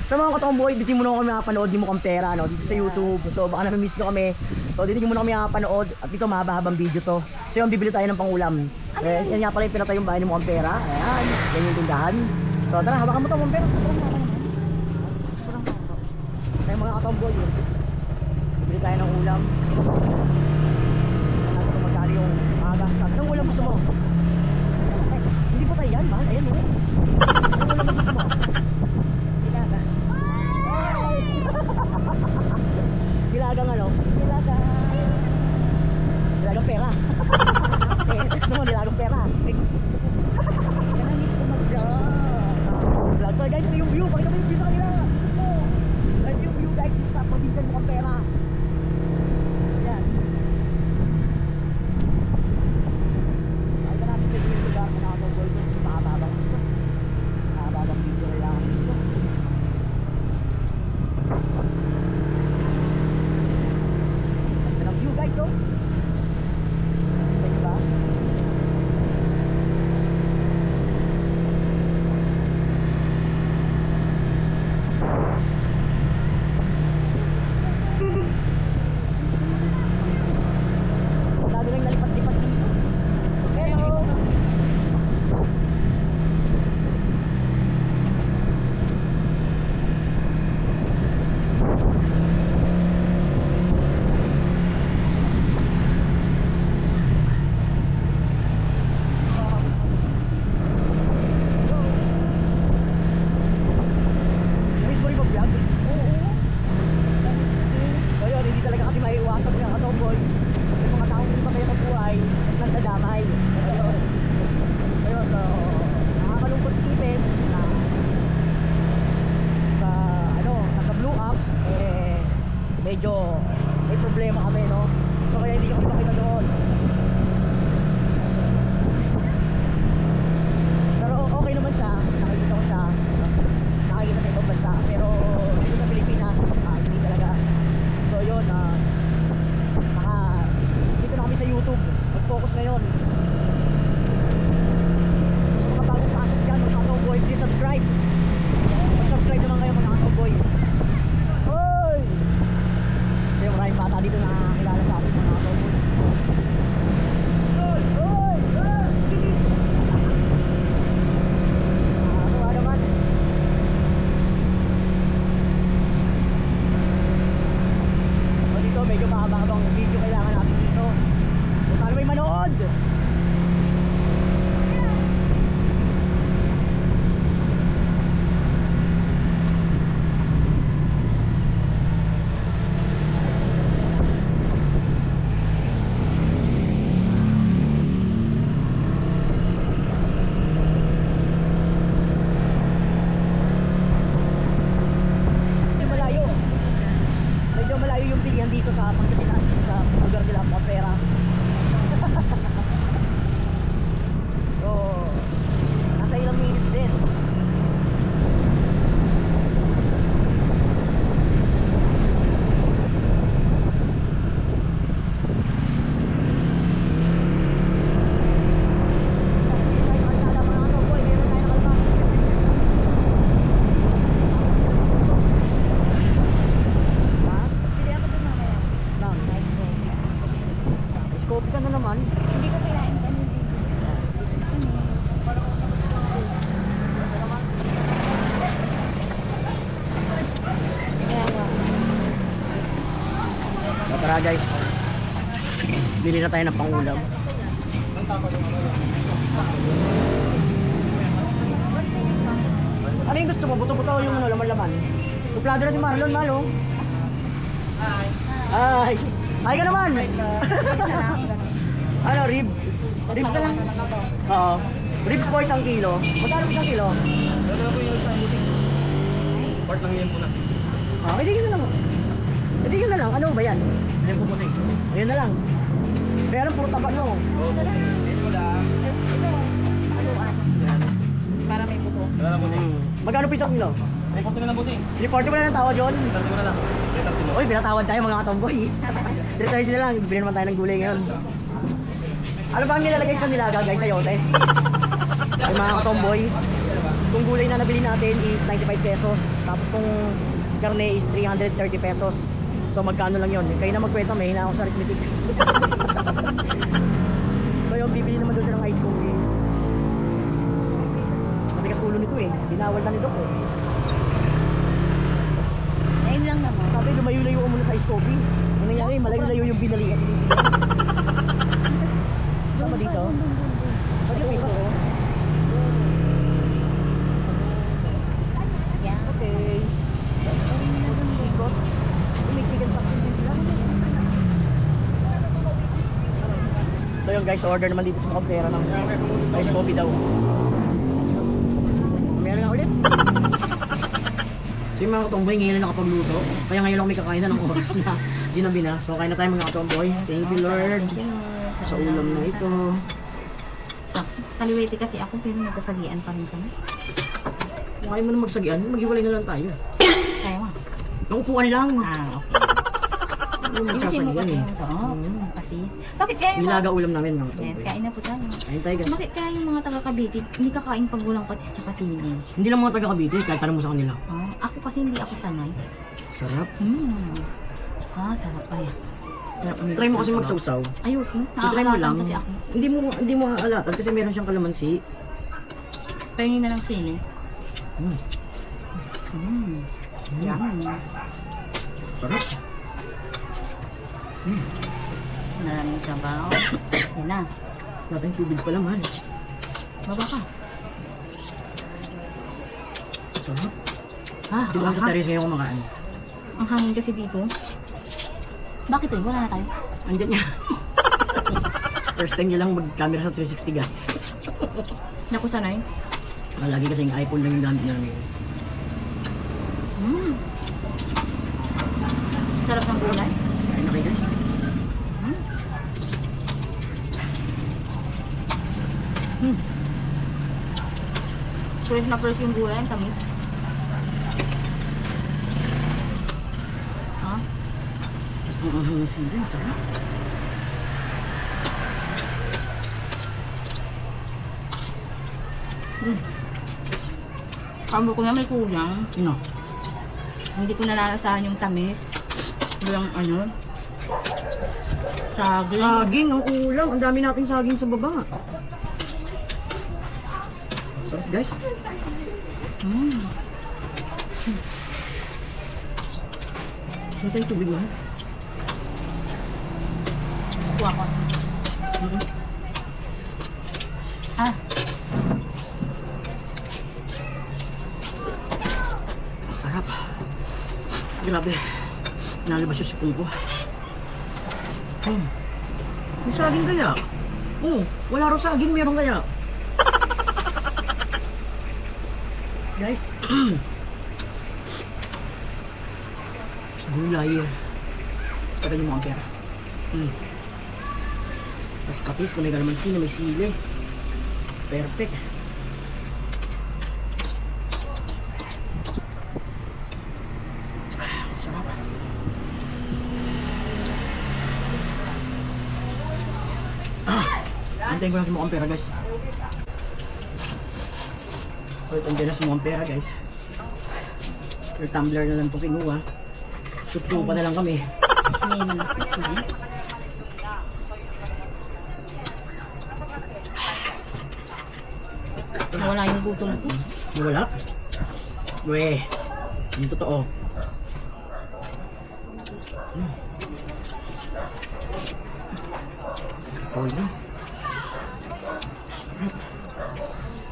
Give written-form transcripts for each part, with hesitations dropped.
Sa mga katomboy, dito muna kami makapanood, di mo kang pera, no? Dito sa YouTube. So baka namimiss nyo kami. So dito muna kami makapanood. At dito mahaba-habang video to. So yung bibili tayo ng pangulam. Yan nga pala yung pinatay yung bahay ni mo kang pera. Ayan, yan yung tindahan. So tara, hawakan mo to mong pera. Tayo mga katomboy. Bibili tayo ng ulam. Natin kung magkali yung magagastos. Anong ulam gusto mo? Hindi pa tayo yan, man. Ayan, oh. Anong ulam gusto mo? Dilagang ano? Dilagang pera. Gusto mo dilagang pera? Namiss ko mag-vlog. So guys, ito yung view. Pakita mo yung view sa kanila. Ito yung view guys sa probinsya mo kang pera. Ayan. Pakita natin sa yung lugar na nakatungkol sa makababang dito. Makababang dito lang dito. View guys, no? Diba? Lagi lang nalipat-lipat dito. Hello! Miss mo rin mag-vlog? So yun, hindi talaga kasi maiiwasan ng katomboy. Yung mga taong hindi masaya sa buhay at nagdadamay. Ayun, so nakakalungkot isipin na sa ano, naka-blue up, medyo may problema kami, no? So kaya hindi kami makita doon. Pero okay naman siya, nakikita ko siya, nakikita sa ibang bansa, pero dito sa Pilipinas, hindi talaga. So yun, dito na kami sa YouTube, mag-focus ngayon. Sa mga bagong pasok dyan, mga katomboy, please subscribe. Mag-subscribe naman kayo mga katomboy. Hoy! So yung maraming bata dito na nakakilala sa akin mga katomboy. Hoy! Hoy! Ano naman? So dito medyo mahaba-habang video kailangan natin dito. So sana may manood! Medyo malayo yung bilihan dito sa Pangasinan, sa lugar nila Montpera. So nasa ilang minutes din. Pili ako dun mamaya. Scope ka na naman. Hindi ko kailangan kanina. Kaya nga. So, tara guys, bili na tayo ng pangulam. Ano yung gusto mo? Buto-buto yung ano, laman-laman? Suplado na si Marlon, Malo. Ay! Ay ka naman! Ano, ribs? Ribs na lang? Oo. Ribs po isang kilo. Magkano po isang kilo? Ano po yung isang butik? Part lang yan po na. Hindi ka na lang. Hindi ka na lang. Ano ba yan? Yan po posing. Ayun na lang. Kaya lang puro taba no. Oo, posing. Yan po lang. Ito, haluan. Para may buto. Wala na posing. Magkano po isang kilo? Report ko na lang posing. Report mo na ng tawad yun. Report ko na lang. Uy, binatawad tayo mga katomboy. Retire na lang. Bili naman tayo ng gulay ngayon. Ano ba ang nilalagay sa nilaga guys, sayote? Yung mga katomboy. Itong gulay na nabili natin is 95 pesos. Tapos itong karne is 330 pesos. So magkano lang yun? Kayo na magkwenta, may hina ako sa arithmetic. So yung bibili naman doon siya ng ice coffee. Matigas ulo nito eh. Binawal na ni Doc eh. Ayun lang naman. Sabi, lumayo-layo ko muna sa ice coffee. Ano nangyari? Malayo-layo yung binalihan. Sama dito? Pwede ko ito oh. Yan. Okay. Chicos, iligpigan pa din sila. So yun guys, order naman dito sa mga pera ng ice coffee daw. Meron nga ulit. So yung mga katomboy ngayon na nakapagluto. Kaya ngayon lang may kakain na ng oras na ginabi na. So kain na tayo mga katomboy. Thank you Lord. Sa ulam na ito. Kaliwete kasi ako pero nagsasagian pa rin kami. Kung ayaw mo na magsagian, maghiwalay na lang tayo. Kaya mo. Yung upuan lang. Ah, okay. Yung Ibusin mo kasi magsasagian eh. yung soop. Patis. Bakit kaya yung mga... Nilaga ulam namin mga katomboy. Yes, kain na po tayo. Kain tayo guys. Bakit kaya yung mga taga-Cavite hindi kakain pag walang patis tsaka sili? Hindi lang mga taga Cavite, kahit tanong mo sa kanila. Oh, ako kasi hindi ako sanay. Sarap. Sarap kaya. Try mo kasi magsawsaw. Ayoko. I-try mo lang. Kasi ako. Hindi mo aalatan kasi meron siyang kalamansi. Pahingin na ng sili. Yan. Sarap. Maraming sabaw. Yan na. Natin tubig pa laman. Baba ka. Sarap. Di Ah, ba sa terrace ngayon kumakain? ang hangin kasi dito. Bakit eh? Wala na tayo. Andyan niya. First time niya lang mag-camera sa 360 guys. Naku sanay. Lagi kasi yung iPhone lang yung gamit namin. Sarap ng gulay. Kain na kayo guys. Fresh na fresh yung gulay. Ang tamis. Ha? Tapos ang anghang ng sili. Sarap. Kambo ko na may kulang. No. Hindi ko nalalasahan yung tamis. Walang ano. Saging. Saging, ang ulam. Ang dami nating saging sa baba. Sarap guys. Saan tayo tubig na? Kuha ko. Ah. Sarap. Grabe. Nalabas yung sipon ko. May saging kaya? Wala rin saging, meron kaya? Guys. Gulay. Tagal yung mga pera. Tapos patis kung may kalamansi na may sili. Perfect. Sarap. Antayin ko lang sa mukhang pera guys. Ulit ang na sa mukhang pera guys. Per tumbler na lang ito kinuha. Tutupa na lang kami. Nawala yung gutom ko. Wala? Weh. Yung totoo. Pwede.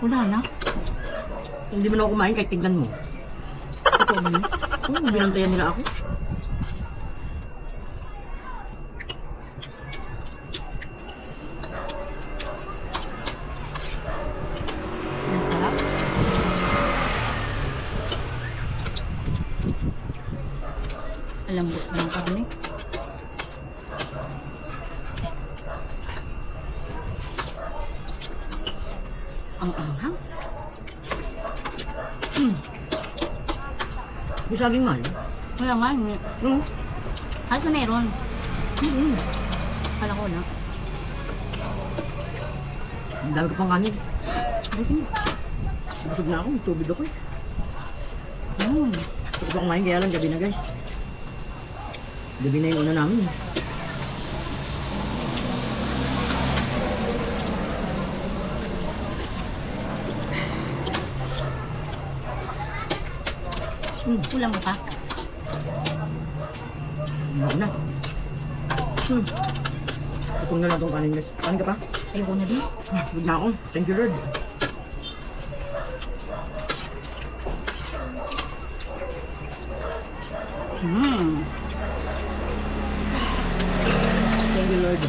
Wala na. Hindi mo na ako kumain kahit tignan mo. Totoo ba yun? Binantayan nila ako. Ang sarap. Lambot na ng karne. Ang anghang. May saging nga yun. Wala nga. Hindi. Halos meron. Kala ko na. Ang dami ko pang kanin. Busin mo. Busog na ako, may tubig ako eh. Gusto ko kumain kaya lang gabi na guys. Gabi na yung una namin eh. Kulang mo pa. Ano na? Tutong na lang itong kanin guys. Kanin ka pa? Ayoko na din. Huwag na ako. Thank you Lord. Thank you Lord.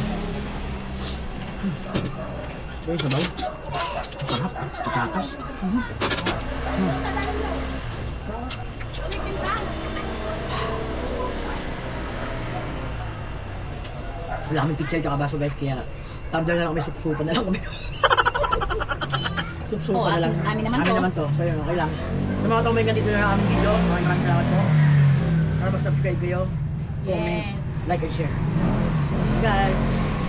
Ito yung sabaw. Sarap. Patatas. Wala kaming picture tsaka baso guys, kaya tumbler na lang kami, sup-supan na lang kami. Sup-supan Oo, na lang. amin naman to. Amin naman to. So yun, okay lang. Sa mga tao may ganito na ang aming video, maraming salamat po. Para mag-subscribe kayo, comment, Yes. like and share. Guys!